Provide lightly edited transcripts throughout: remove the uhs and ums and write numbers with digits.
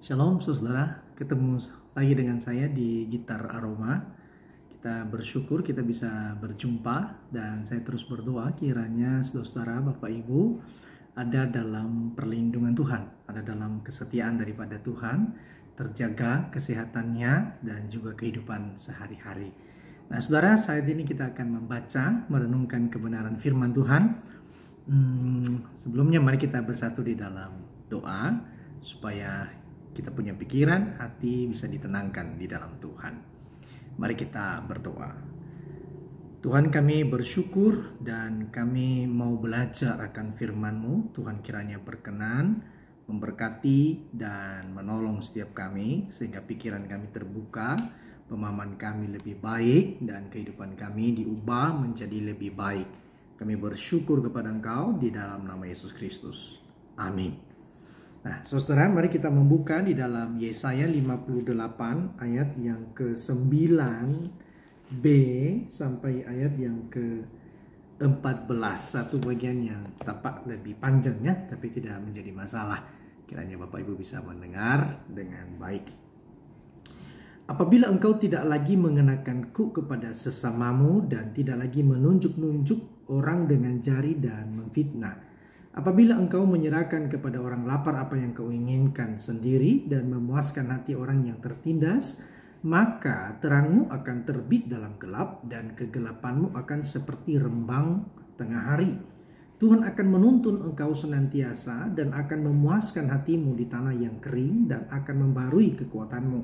Shalom saudara, ketemu lagi dengan saya di Gitar Aroma. Kita bersyukur kita bisa berjumpa dan saya terus berdoa kiranya saudara-saudara, Bapak Ibu ada dalam perlindungan Tuhan, ada dalam kesetiaan daripada Tuhan, terjaga kesehatannya dan juga kehidupan sehari-hari. Nah saudara, saat ini kita akan membaca, merenungkan kebenaran firman Tuhan. Sebelumnya mari kita bersatu di dalam doa supaya kita punya pikiran, hati bisa ditenangkan di dalam Tuhan. Mari kita berdoa. Tuhan, kami bersyukur dan kami mau belajar akan firman-Mu. Tuhan kiranya berkenan, memberkati dan menolong setiap kami sehingga pikiran kami terbuka, pemahaman kami lebih baik dan kehidupan kami diubah menjadi lebih baik. Kami bersyukur kepada Engkau di dalam nama Yesus Kristus. Amin. Nah, saudara, mari kita membuka di dalam Yesaya 58 ayat yang ke-9b sampai ayat yang ke-14. Satu bagian yang tapak lebih panjang ya, tapi tidak menjadi masalah. Kiranya Bapak Ibu bisa mendengar dengan baik. Apabila engkau tidak lagi mengenakan kuk kepada sesamamu dan tidak lagi menunjuk-nunjuk orang dengan jari dan memfitnah. Apabila engkau menyerahkan kepada orang lapar apa yang kau inginkan sendiri dan memuaskan hati orang yang tertindas, maka terangmu akan terbit dalam gelap dan kegelapanmu akan seperti rembang tengah hari. Tuhan akan menuntun engkau senantiasa dan akan memuaskan hatimu di tanah yang kering dan akan membarui kekuatanmu.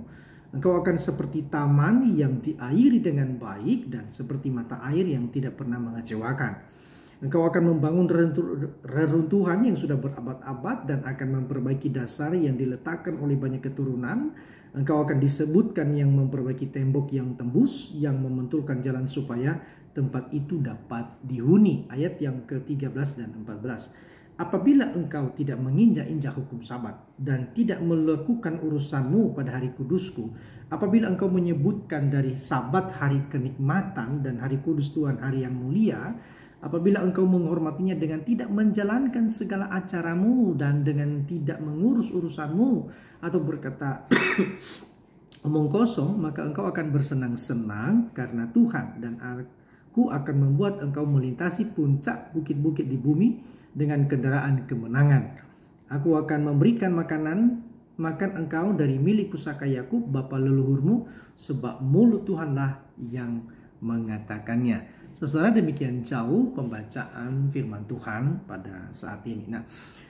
Engkau akan seperti taman yang diairi dengan baik dan seperti mata air yang tidak pernah mengecewakan. Engkau akan membangun reruntuhan yang sudah berabad-abad dan akan memperbaiki dasar yang diletakkan oleh banyak keturunan. Engkau akan disebutkan yang memperbaiki tembok yang tembus, yang memantulkan jalan supaya tempat itu dapat dihuni. Ayat yang ke-13 dan 14. Apabila engkau tidak menginjak-injak hukum Sabat dan tidak melakukan urusanmu pada hari kudusku, apabila engkau menyebutkan dari Sabat hari kenikmatan dan hari kudus Tuhan hari yang mulia, apabila engkau menghormatinya dengan tidak menjalankan segala acaramu dan dengan tidak mengurus urusanmu atau berkata omong kosong, maka engkau akan bersenang-senang karena Tuhan, dan aku akan membuat engkau melintasi puncak bukit-bukit di bumi dengan kendaraan kemenangan. Aku akan memberikan makan engkau dari milik pusaka Yakub bapa leluhurmu, sebab mulut Tuhanlah yang mengatakannya. Saudara, demikian jauh pembacaan firman Tuhan pada saat ini. Nah,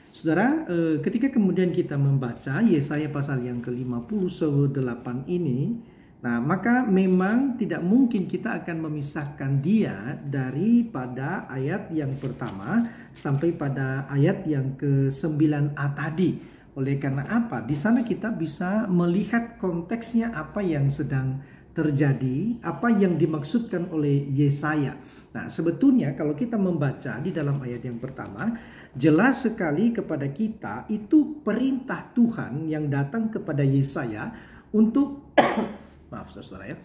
saudara, ketika kemudian kita membaca Yesaya pasal yang ke-58 ini, nah maka memang tidak mungkin kita akan memisahkan dia daripada ayat yang pertama sampai pada ayat yang ke-9a tadi. Oleh karena apa? Di sana kita bisa melihat konteksnya apa yang sedang terjadi, apa yang dimaksudkan oleh Yesaya. Nah, sebetulnya kalau kita membaca di dalam ayat yang pertama, jelas sekali kepada kita itu perintah Tuhan yang datang kepada Yesaya untuk maaf saudara ya,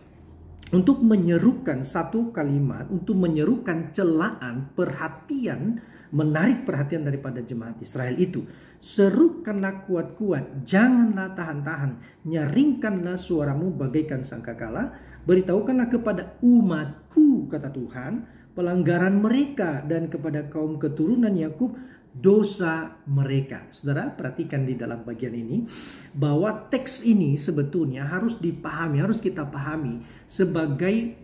untuk menyerukan satu kalimat, untuk menyerukan celaan perhatian, menarik perhatian daripada jemaat Israel itu. Serukanlah kuat-kuat, janganlah tahan-tahan, nyaringkanlah suaramu bagaikan sangkakala, beritahukanlah kepada umatku, kata Tuhan, pelanggaran mereka, dan kepada kaum keturunan Yakub dosa mereka. Saudara, perhatikan di dalam bagian ini bahwa teks ini sebetulnya harus dipahami, harus kita pahami sebagai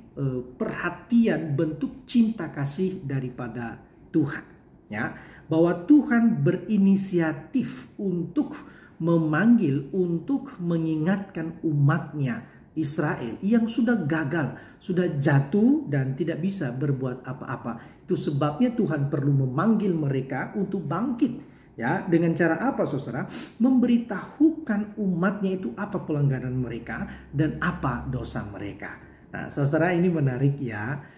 perhatian bentuk cinta kasih daripada Tuhan, ya. Bahwa Tuhan berinisiatif untuk memanggil, untuk mengingatkan umatnya Israel yang sudah gagal, sudah jatuh dan tidak bisa berbuat apa-apa. Itu sebabnya Tuhan perlu memanggil mereka untuk bangkit. Ya, dengan cara apa saudara? Memberitahukan umatnya itu apa pelanggaran mereka dan apa dosa mereka. Nah saudara, ini menarik ya.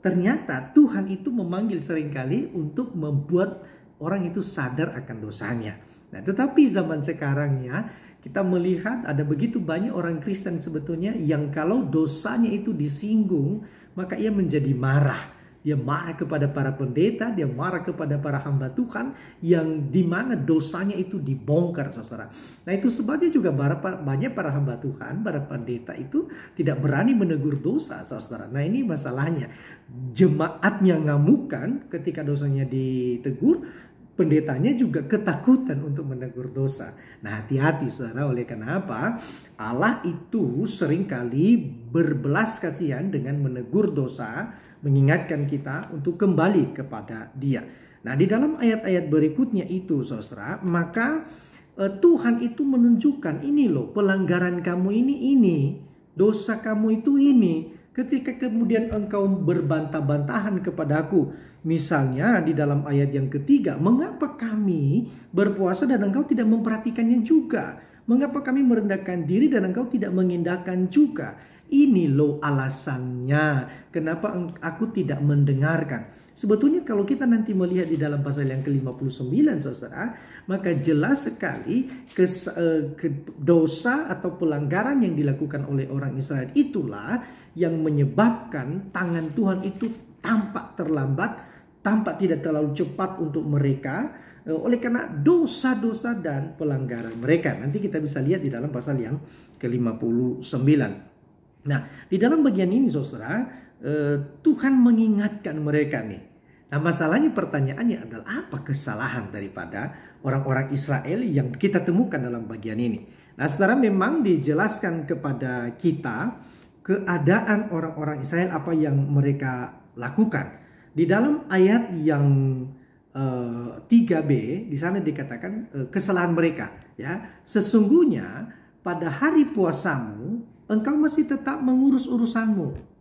Ternyata Tuhan itu memanggil seringkali untuk membuat orang itu sadar akan dosanya. Nah, tetapi zaman sekarang ya, kita melihat ada begitu banyak orang Kristen sebetulnya yang kalau dosanya itu disinggung, maka ia menjadi marah. Dia marah kepada para pendeta, dia marah kepada para hamba Tuhan yang dimana dosanya itu dibongkar, saudara. Nah itu sebabnya juga banyak para hamba Tuhan, para pendeta itu tidak berani menegur dosa, saudara. Nah ini masalahnya. Jemaatnya ngamukan ketika dosanya ditegur, pendetanya juga ketakutan untuk menegur dosa. Nah hati-hati saudara, oleh karena apa? Allah itu seringkali berbelas kasihan dengan menegur dosa, mengingatkan kita untuk kembali kepada Dia. Nah di dalam ayat-ayat berikutnya itu saudara, maka Tuhan itu menunjukkan ini loh, pelanggaran kamu ini, dosa kamu itu ini. Ketika kemudian engkau berbantah-bantahan kepadaku, misalnya di dalam ayat yang ketiga, mengapa kami berpuasa dan engkau tidak memperhatikannya juga? Mengapa kami merendahkan diri dan engkau tidak mengindahkan juga? Ini loh alasannya kenapa aku tidak mendengarkan. Sebetulnya kalau kita nanti melihat di dalam pasal yang ke-59 saudara, maka jelas sekali dosa atau pelanggaran yang dilakukan oleh orang Israel itulah yang menyebabkan tangan Tuhan itu tampak terlambat, tampak tidak terlalu cepat untuk mereka, oleh karena dosa-dosa dan pelanggaran mereka. Nanti kita bisa lihat di dalam pasal yang ke-59. Nah, di dalam bagian ini saudara, Tuhan mengingatkan mereka nih. Nah, masalahnya pertanyaannya adalah apa kesalahan daripada orang-orang Israel yang kita temukan dalam bagian ini. Nah, saudara, memang dijelaskan kepada kita keadaan orang-orang Israel apa yang mereka lakukan. Di dalam ayat yang 3b di sana dikatakan kesalahan mereka, ya. Sesungguhnya pada hari puasamu engkau masih tetap mengurus urusanmu.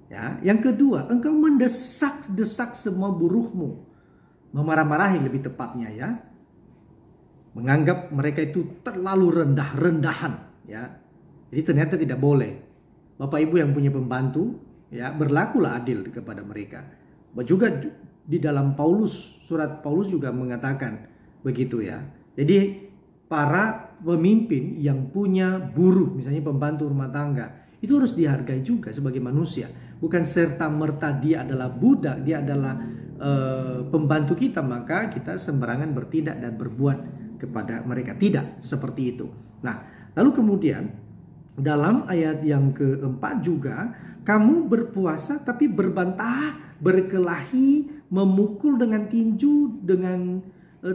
Ya, yang kedua, engkau mendesak-desak semua buruhmu. Memarah-marahi lebih tepatnya, ya. Menganggap mereka itu terlalu rendahan, ya. Jadi ternyata tidak boleh. Bapak Ibu yang punya pembantu, ya, berlakulah adil kepada mereka. Juga di dalam surat Paulus juga mengatakan begitu, ya. Jadi para pemimpin yang punya buruh, misalnya pembantu rumah tangga, itu harus dihargai juga sebagai manusia. Bukan serta-merta dia adalah budak, dia adalah pembantu kita, maka kita sembarangan bertindak dan berbuat kepada mereka. Tidak seperti itu. Nah, lalu kemudian dalam ayat yang keempat juga, kamu berpuasa tapi berbantah, berkelahi, memukul dengan tinju, dengan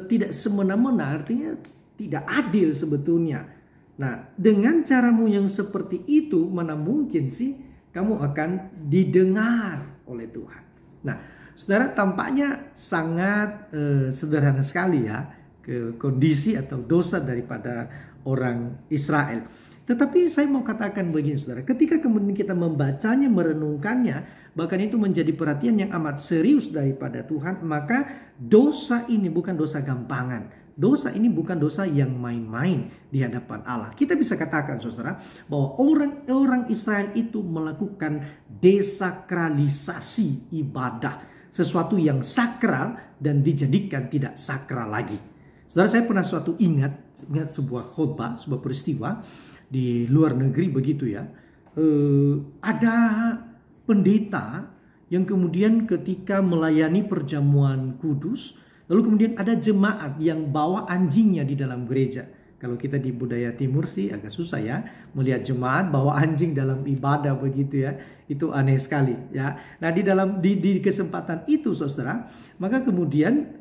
tidak semena-mena, artinya tidak adil sebetulnya. Nah, dengan caramu yang seperti itu, mana mungkin sih kamu akan didengar oleh Tuhan. Nah, saudara, tampaknya sangat sederhana sekali ya ke kondisi atau dosa daripada orang Israel. Tetapi saya mau katakan begini saudara, ketika kemudian kita membacanya, merenungkannya, bahkan itu menjadi perhatian yang amat serius daripada Tuhan, maka dosa ini bukan dosa gampangan. Dosa ini bukan dosa yang main-main di hadapan Allah. Kita bisa katakan saudara bahwa orang Israel itu melakukan desakralisasi ibadah. Sesuatu yang sakral dan dijadikan tidak sakral lagi. Saudara, saya pernah ingat sebuah khotbah, sebuah peristiwa di luar negeri begitu ya. Ada pendeta yang kemudian ketika melayani perjamuan kudus, lalu kemudian ada jemaat yang bawa anjingnya di dalam gereja. Kalau kita di budaya timur sih agak susah ya melihat jemaat bawa anjing dalam ibadah begitu ya. Itu aneh sekali ya. Nah, di kesempatan itu saudara, maka kemudian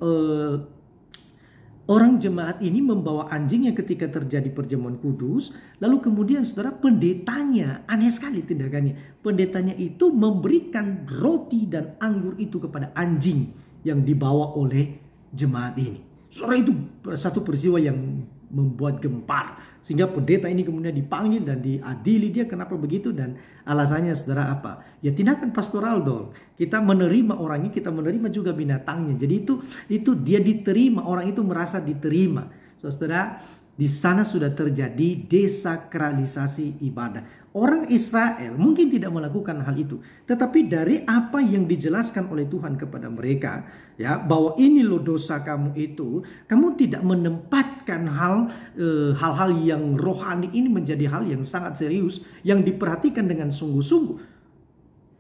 orang jemaat ini membawa anjingnya ketika terjadi perjamuan kudus. Lalu kemudian saudara, pendetanya, aneh sekali tindakannya. Pendetanya itu memberikan roti dan anggur itu kepada anjing yang dibawa oleh jemaat ini. Saudara, itu satu peristiwa yang membuat gempar. Sehingga pendeta ini kemudian dipanggil dan diadili. Dia kenapa begitu dan alasannya saudara apa? Ya tindakan pastoral dong. Kita menerima orangnya, kita menerima juga binatangnya. Jadi itu dia diterima, orang itu merasa diterima. Saudara, di sana sudah terjadi desakralisasi ibadah. Orang Israel mungkin tidak melakukan hal itu, tetapi dari apa yang dijelaskan oleh Tuhan kepada mereka, ya, bahwa ini loh dosa kamu itu, kamu tidak menempatkan hal-hal yang rohani ini menjadi hal yang sangat serius, yang diperhatikan dengan sungguh-sungguh.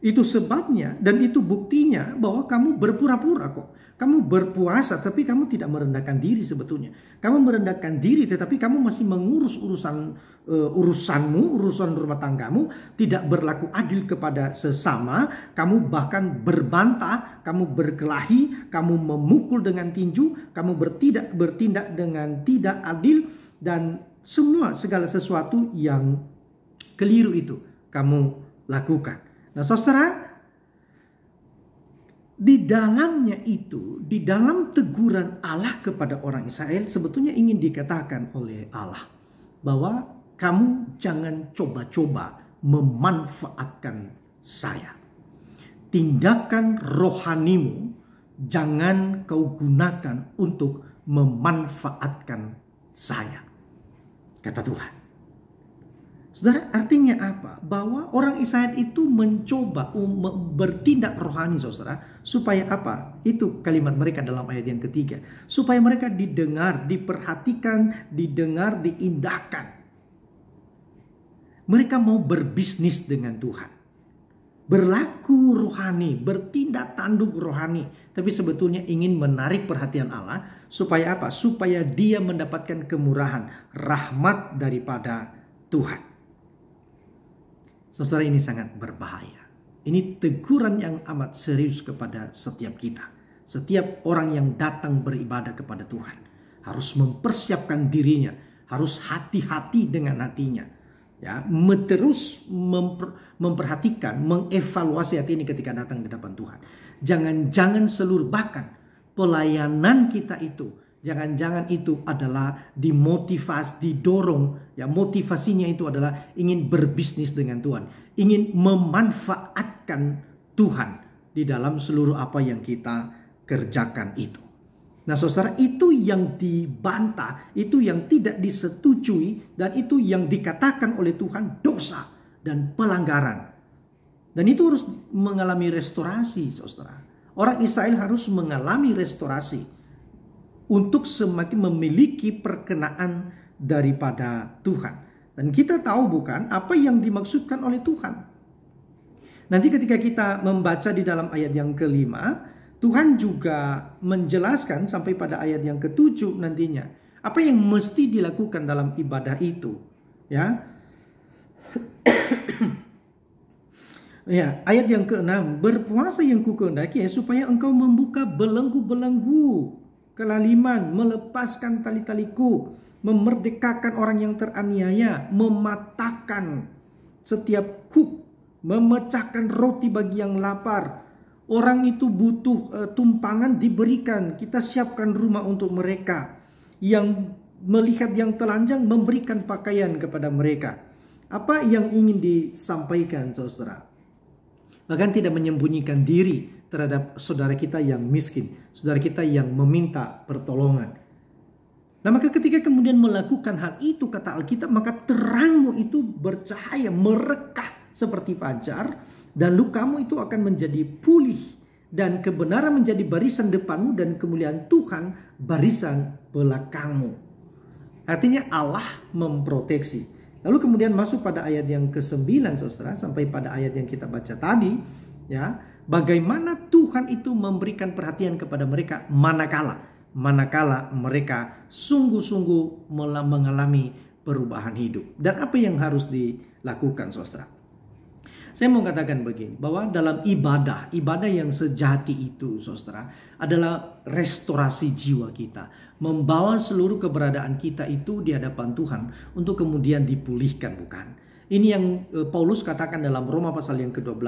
Itu sebabnya dan itu buktinya bahwa kamu berpura-pura kok. Kamu berpuasa tapi kamu tidak merendahkan diri sebetulnya. Kamu merendahkan diri tetapi kamu masih mengurus urusanmu, urusan rumah tanggamu, tidak berlaku adil kepada sesama, kamu bahkan berbantah, kamu berkelahi, kamu memukul dengan tinju, kamu bertindak dengan tidak adil, dan segala sesuatu yang keliru itu kamu lakukan. Nah, saudara, di dalamnya itu, di dalam teguran Allah kepada orang Israel, sebetulnya ingin dikatakan oleh Allah bahwa kamu jangan coba-coba memanfaatkan saya. Tindakan rohanimu jangan kau gunakan untuk memanfaatkan saya, kata Tuhan. Saudara, artinya apa? Bahwa orang Israel itu mencoba bertindak rohani, saudara. Supaya apa? Itu kalimat mereka dalam ayat yang ketiga. Supaya mereka didengar, diperhatikan, didengar, diindahkan. Mereka mau berbisnis dengan Tuhan. Berlaku rohani, bertindak tanduk rohani. Tapi sebetulnya ingin menarik perhatian Allah. Supaya apa? Supaya dia mendapatkan kemurahan, rahmat daripada Tuhan. Saudara, ini sangat berbahaya. Ini teguran yang amat serius kepada setiap kita. Setiap orang yang datang beribadah kepada Tuhan harus mempersiapkan dirinya, harus hati-hati dengan hatinya. Ya, terus memperhatikan, mengevaluasi hati ini ketika datang di hadapan Tuhan. Jangan seluruh bahkan pelayanan kita itu, jangan-jangan itu adalah dimotivasi, didorong, ya motivasinya itu adalah ingin berbisnis dengan Tuhan, ingin memanfaatkan Tuhan di dalam seluruh apa yang kita kerjakan itu. Nah, saudara, itu yang dibantah, itu yang tidak disetujui, dan itu yang dikatakan oleh Tuhan dosa dan pelanggaran. Dan itu harus mengalami restorasi, saudara. Orang Israel harus mengalami restorasi untuk semakin memiliki perkenaan daripada Tuhan. Dan kita tahu bukan apa yang dimaksudkan oleh Tuhan. Nanti ketika kita membaca di dalam ayat yang kelima, Tuhan juga menjelaskan sampai pada ayat yang ketujuh nantinya. Apa yang mesti dilakukan dalam ibadah itu. Ya, ya, ayat yang keenam, berpuasa yang kukehendaki supaya engkau membuka belenggu-belenggu kelaliman, melepaskan tali-taliku, memerdekakan orang yang teraniaya, mematahkan setiap kuk, memecahkan roti bagi yang lapar. Orang itu butuh tumpangan, diberikan. Kita siapkan rumah untuk mereka. Yang melihat yang telanjang, memberikan pakaian kepada mereka. Apa yang ingin disampaikan, saudara? Bahkan tidak menyembunyikan diri terhadap saudara kita yang miskin, saudara kita yang meminta pertolongan. Nah, maka ketika kemudian melakukan hal itu, kata Alkitab, maka terangmu itu bercahaya, merekah seperti fajar, dan lukamu itu akan menjadi pulih, dan kebenaran menjadi barisan depanmu, dan kemuliaan Tuhan barisan belakangmu. Artinya Allah memproteksi. Lalu kemudian masuk pada ayat yang ke-9, saudara, sampai pada ayat yang kita baca tadi, ya, bagaimana Tuhan itu memberikan perhatian kepada mereka manakala mereka sungguh-sungguh mengalami perubahan hidup. Dan apa yang harus dilakukan, saudara? Saya mau katakan begini, bahwa dalam ibadah yang sejati itu, saudara, adalah restorasi jiwa kita. Membawa seluruh keberadaan kita itu di hadapan Tuhan untuk kemudian dipulihkan, bukan? Ini yang Paulus katakan dalam Roma pasal yang ke-12,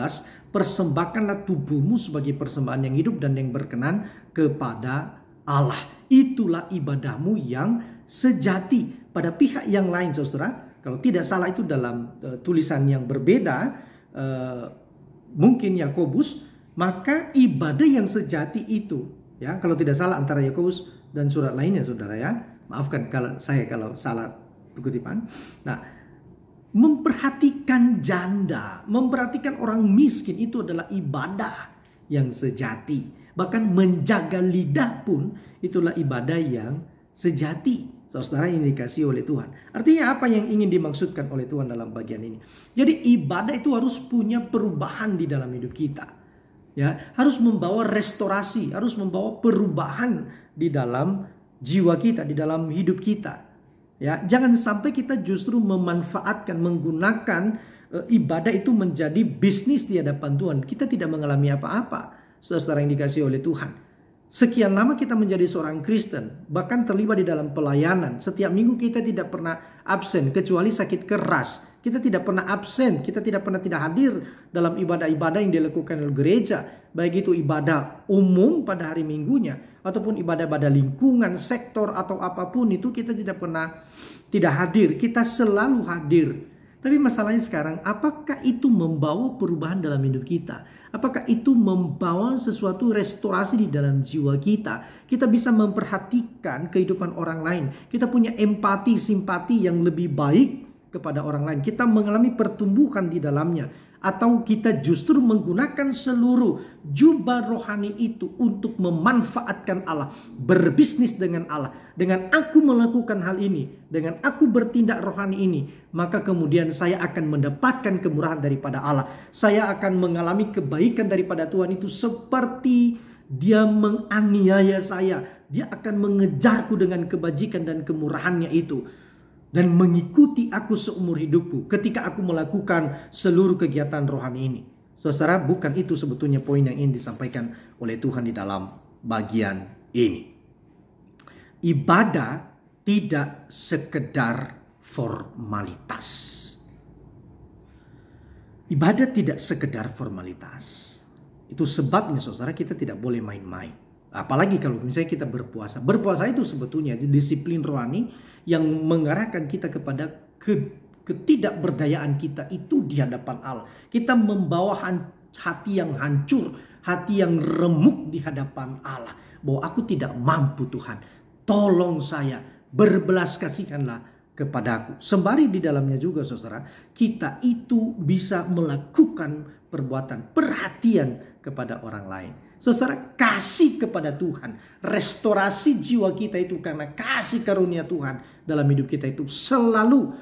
persembahkanlah tubuhmu sebagai persembahan yang hidup dan yang berkenan kepada Allah. Itulah ibadahmu yang sejati. Pada pihak yang lain, saudara, kalau tidak salah itu dalam tulisan yang berbeda, mungkin Yakobus, maka ibadah yang sejati itu, ya, kalau tidak salah antara Yakobus dan surat lainnya, saudara, ya, maafkan kalau salah kutipan. Nah, memperhatikan janda, memperhatikan orang miskin itu adalah ibadah yang sejati. Bahkan menjaga lidah pun itulah ibadah yang sejati, Saudara, ini dikasih oleh Tuhan. Artinya apa yang ingin dimaksudkan oleh Tuhan dalam bagian ini? Jadi ibadah itu harus punya perubahan di dalam hidup kita. Ya, harus membawa restorasi, harus membawa perubahan di dalam jiwa kita, di dalam hidup kita. Ya, jangan sampai kita justru memanfaatkan, menggunakan ibadah itu menjadi bisnis di hadapan Tuhan. Kita tidak mengalami apa-apa, saudara yang dikasih oleh Tuhan. Sekian lama kita menjadi seorang Kristen, bahkan terlibat di dalam pelayanan. Setiap minggu kita tidak pernah absen, kecuali sakit keras. Kita tidak pernah absen, kita tidak pernah tidak hadir dalam ibadah-ibadah yang dilakukan oleh gereja. Baik itu ibadah umum pada hari minggunya, ataupun ibadah-ibadah lingkungan, sektor, atau apapun itu kita tidak pernah tidak hadir. Kita selalu hadir. Tapi masalahnya sekarang, apakah itu membawa perubahan dalam hidup kita? Apakah itu membawa sesuatu restorasi di dalam jiwa kita? Kita bisa memperhatikan kehidupan orang lain. Kita punya empati, simpati yang lebih baik kepada orang lain. Kita mengalami pertumbuhan di dalamnya. Atau kita justru menggunakan seluruh jubah rohani itu untuk memanfaatkan Allah. Berbisnis dengan Allah. Dengan aku melakukan hal ini, dengan aku bertindak rohani ini, maka kemudian saya akan mendapatkan kemurahan daripada Allah. Saya akan mengalami kebaikan daripada Tuhan itu seperti Dia menganiaya saya. Dia akan mengejarku dengan kebajikan dan kemurahannya itu. Dan mengikuti aku seumur hidupku ketika aku melakukan seluruh kegiatan rohani ini. Saudara, bukan itu sebetulnya poin yang ingin disampaikan oleh Tuhan di dalam bagian ini. Ibadah tidak sekedar formalitas. Ibadah tidak sekedar formalitas. Itu sebabnya saudara kita tidak boleh main-main. Apalagi kalau misalnya kita berpuasa. Berpuasa itu sebetulnya disiplin rohani yang mengarahkan kita kepada ketidakberdayaan kita itu di hadapan Allah. Kita membawa hati yang hancur, hati yang remuk di hadapan Allah. Bahwa aku tidak mampu Tuhan. Tolong saya, berbelas kasihkanlah kepadaku. Sembari di dalamnya juga saudara, kita itu bisa melakukan perbuatan perhatian kepada orang lain. Saudara, kasih kepada Tuhan, restorasi jiwa kita itu karena kasih karunia Tuhan dalam hidup kita itu selalu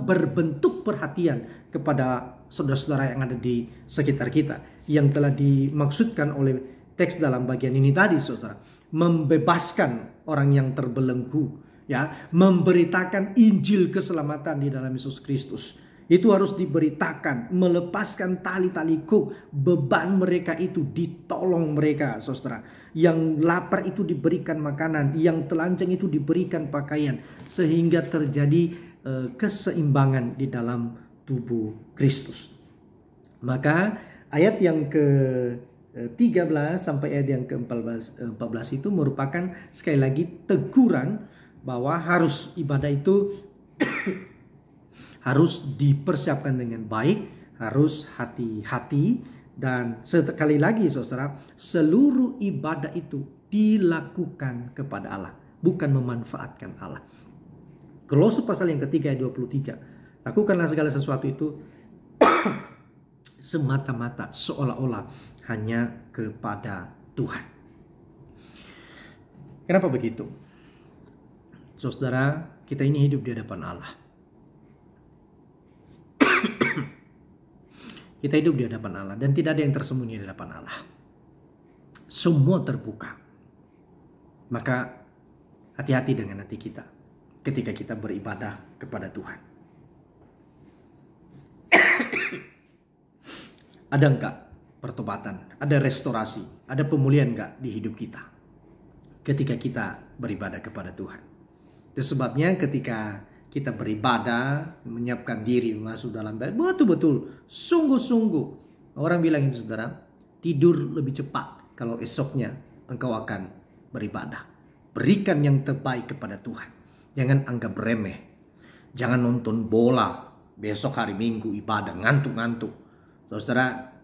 berbentuk perhatian kepada saudara-saudara yang ada di sekitar kita. Yang telah dimaksudkan oleh teks dalam bagian ini tadi saudara. Membebaskan orang yang terbelenggu, ya, memberitakan Injil keselamatan di dalam Yesus Kristus. Itu harus diberitakan, melepaskan tali-tali kuk, beban mereka itu ditolong mereka, saudara. Yang lapar itu diberikan makanan, yang telanjang itu diberikan pakaian, sehingga terjadi keseimbangan di dalam tubuh Kristus. Maka ayat yang ke-13 sampai ayat yang ke-14 itu merupakan sekali lagi teguran bahwa harus ibadah itu harus dipersiapkan dengan baik, harus hati-hati, dan sekali lagi saudara, seluruh ibadah itu dilakukan kepada Allah, bukan memanfaatkan Allah. Kolose pasal yang ketiga ayat 23, lakukanlah segala sesuatu itu semata-mata seolah-olah hanya kepada Tuhan. Kenapa begitu? Saudara, kita ini hidup di hadapan Allah. Kita hidup di hadapan Allah dan tidak ada yang tersembunyi di hadapan Allah. Semua terbuka. Maka hati-hati dengan hati kita ketika kita beribadah kepada Tuhan. Ada enggak pertobatan? Ada restorasi? Ada pemulihan enggak di hidup kita ketika kita beribadah kepada Tuhan? Itu sebabnya ketika kita beribadah, menyiapkan diri masuk dalam ibadah, betul-betul, sungguh-sungguh. Orang bilang itu saudara, tidur lebih cepat kalau esoknya engkau akan beribadah. Berikan yang terbaik kepada Tuhan. Jangan anggap remeh. Jangan nonton bola besok hari Minggu ibadah, ngantuk-ngantuk. Saudara,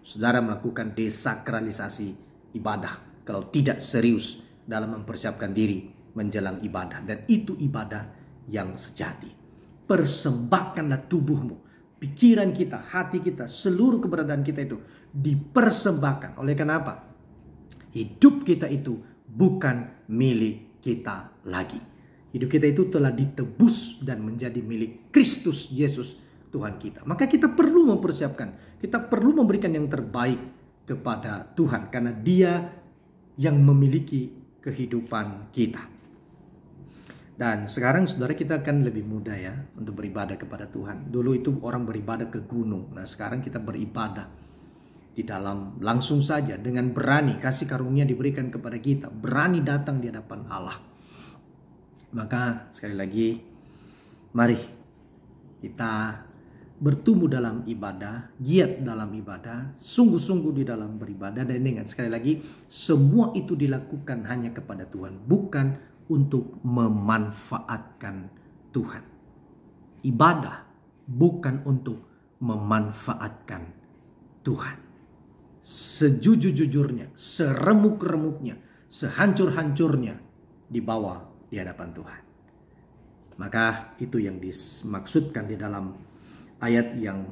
saudara melakukan desakralisasi ibadah kalau tidak serius dalam mempersiapkan diri menjelang ibadah. Dan itu ibadah yang sejati. Persembahkanlah tubuhmu, pikiran kita, hati kita, seluruh keberadaan kita itu dipersembahkan. Oleh karena apa? Hidup kita itu bukan milik kita lagi. Hidup kita itu telah ditebus dan menjadi milik Kristus Yesus Tuhan kita. Maka kita perlu mempersiapkan, kita perlu memberikan yang terbaik kepada Tuhan, karena Dia yang memiliki kehidupan kita. Dan sekarang saudara, kita akan lebih mudah ya untuk beribadah kepada Tuhan. Dulu itu orang beribadah ke gunung. Nah sekarang kita beribadah di dalam langsung saja, dengan berani. Kasih karunia diberikan kepada kita, berani datang di hadapan Allah. Maka sekali lagi, mari kita bertumbuh dalam ibadah, giat dalam ibadah, sungguh-sungguh di dalam beribadah. Dan ingat sekali lagi, semua itu dilakukan hanya kepada Tuhan, bukan untuk memanfaatkan Tuhan. Ibadah bukan untuk memanfaatkan Tuhan. Sejujur-jujurnya, seremuk-remuknya, sehancur-hancurnya dibawa di hadapan Tuhan. Maka itu yang dimaksudkan di dalam ayat yang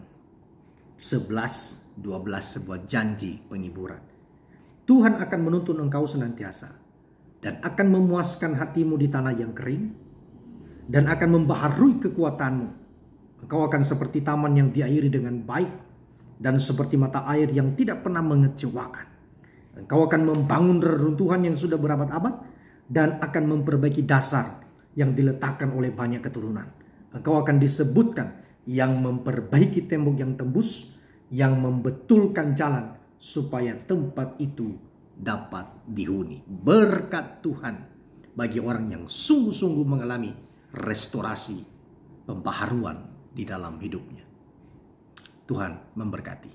11-12, sebuah janji penghiburan. Tuhan akan menuntun engkau senantiasa, dan akan memuaskan hatimu di tanah yang kering, dan akan membaharui kekuatanmu. Engkau akan seperti taman yang diairi dengan baik, dan seperti mata air yang tidak pernah mengecewakan. Engkau akan membangun reruntuhan yang sudah berabad-abad, dan akan memperbaiki dasar yang diletakkan oleh banyak keturunan. Engkau akan disebutkan yang memperbaiki tembok yang tembus, yang membetulkan jalan supaya tempat itu dapat dihuni. Berkat Tuhan bagi orang yang sungguh-sungguh mengalami restorasi, pembaharuan di dalam hidupnya. Tuhan memberkati.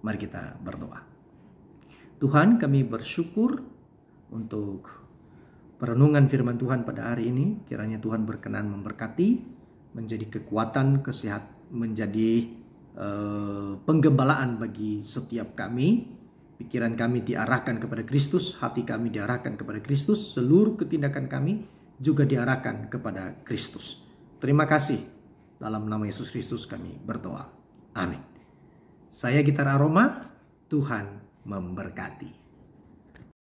Mari kita berdoa. Tuhan, kami bersyukur untuk perenungan firman Tuhan pada hari ini. Kiranya Tuhan berkenan memberkati, menjadi kekuatan, menjadi penggembalaan bagi setiap kami. Pikiran kami diarahkan kepada Kristus, hati kami diarahkan kepada Kristus, seluruh ketindakan kami juga diarahkan kepada Kristus. Terima kasih. Dalam nama Yesus Kristus kami berdoa. Amin. Saya Gitar Aroma, Tuhan memberkati.